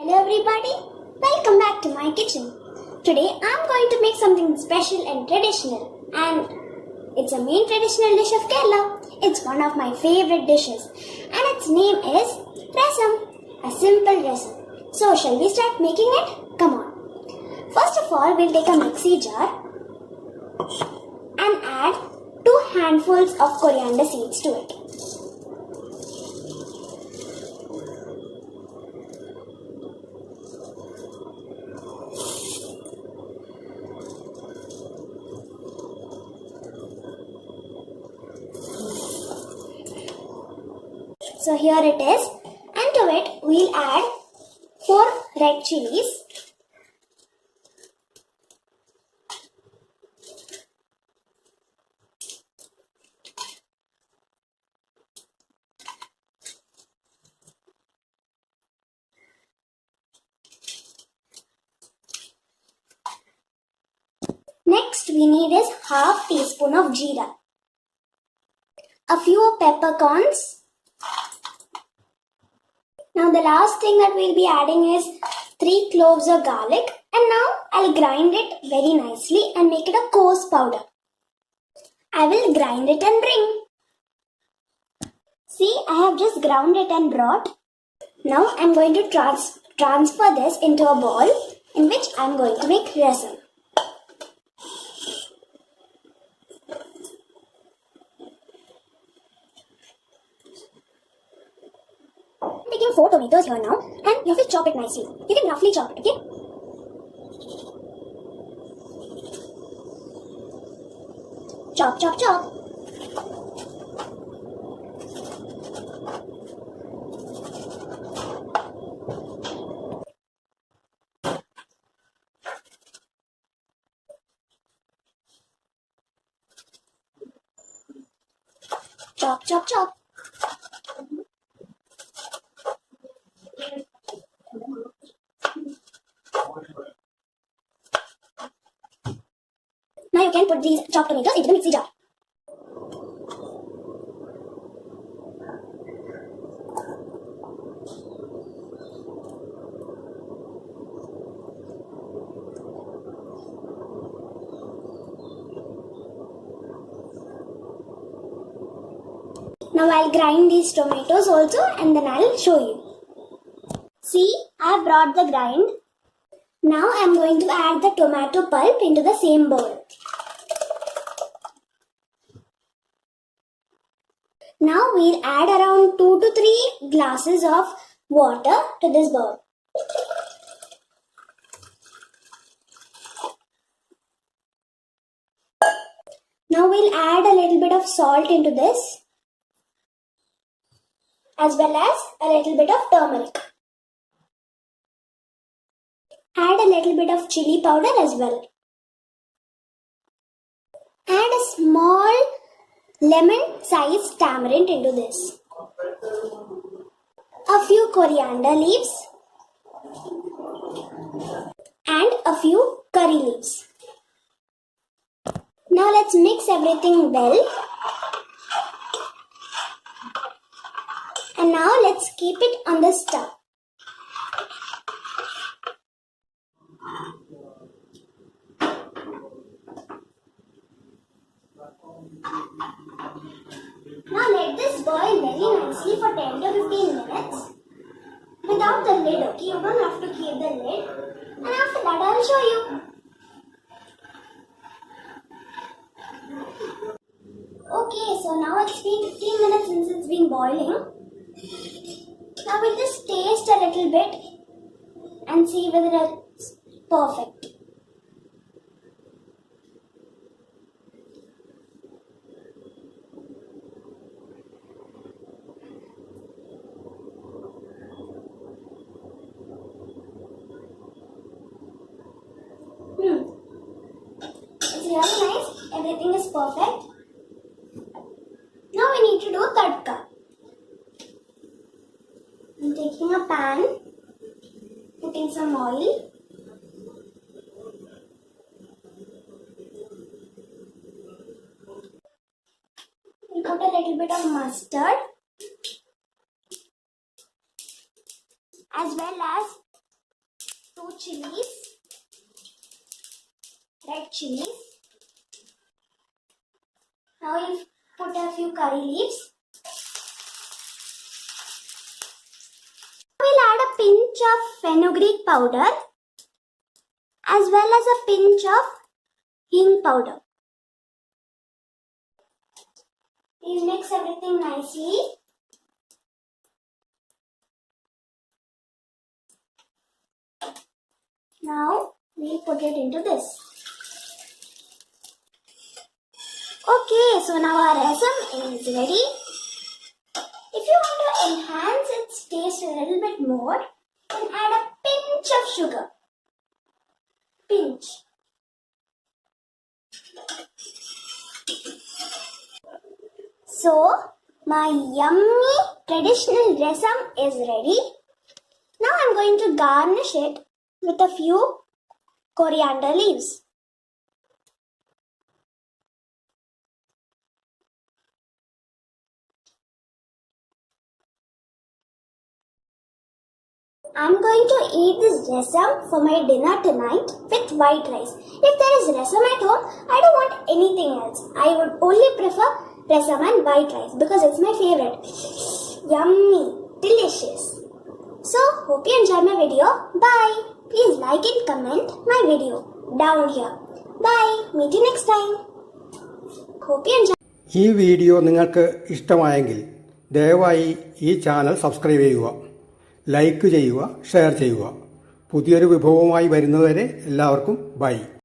Hello everybody, welcome back to my kitchen. Today I'm going to make something special and traditional, and it's a main traditional dish of Kerala. It's one of my favorite dishes and its name is Rasam, a simple rasam. So shall we start making it? Come on. First of all, we'll take a mixie jar and add 2 handfuls of coriander seeds to it. So here it is, and to it we'll add 4 red chilies, next we need is half teaspoon of jeera, a few peppercorns. Now the last thing that we'll be adding is 3 cloves of garlic, and now I'll grind it very nicely and make it a coarse powder. I will grind it and bring. See, I have just ground it and brought. Now I'm going to transfer this into a bowl in which I'm going to make rasam. I'm taking 4 tomatoes here now, and you have to chop it nicely. You can roughly chop it, okay? Chop, chop, chop. Chop, chop, chop. Now you can put these chopped tomatoes into the mixie jar. Now I'll grind these tomatoes also, and then I'll show you. See, I've brought the grind. Now I'm going to add the tomato pulp into the same bowl. Now we'll add around 2 to 3 glasses of water to this bowl. Now we'll add a little bit of salt into this, as well as a little bit of turmeric. Add a little bit of chili powder as well. Add a small lemon-sized tamarind into this. A few coriander leaves and a few curry leaves. Now let's mix everything well. And now let's keep it on the stove. Now let this boil very nicely for 10 to 15 minutes without the lid, okay? You don't have to keep the lid. And after that I'll show you. Okay, so now it's been 15 minutes since it's been boiling. Now we'll just taste a little bit and see whether it's perfect. It's really nice. Everything is perfect. Now we need to do tadka. I'm taking a pan, putting some oil. We'll put a little bit of mustard, as well as 2 chilies, red chilies. Now we'll put a few curry leaves. We'll add a pinch of fenugreek powder as well as a pinch of hing powder. We'll mix everything nicely. Now we'll put it into this. Okay, so now our rasam is ready. If you want to enhance its taste a little bit more, then add a pinch of sugar. Pinch. So, my yummy traditional rasam is ready. Now I'm going to garnish it with a few coriander leaves. I'm going to eat this rasam for my dinner tonight with white rice. If there is rasam at home, I don't want anything else. I would only prefer rasam and white rice because it's my favorite. Yummy, delicious. So, hope you enjoyed my video. Bye. Please like and comment my video down here. Bye. Meet you next time. Hope you enjoy. ഈ video നിങ്ങൾക്ക് ഇഷ്ടമായെങ്കിൽ ദയവായി ഈ channel subscribe ചെയ്യുക, like ചെയ്യുക, share ചെയ്യുക. പുതിയൊരു വിഭവവുമായി വരുന്നതുവരെ എല്ലാവർക്കും ബൈ.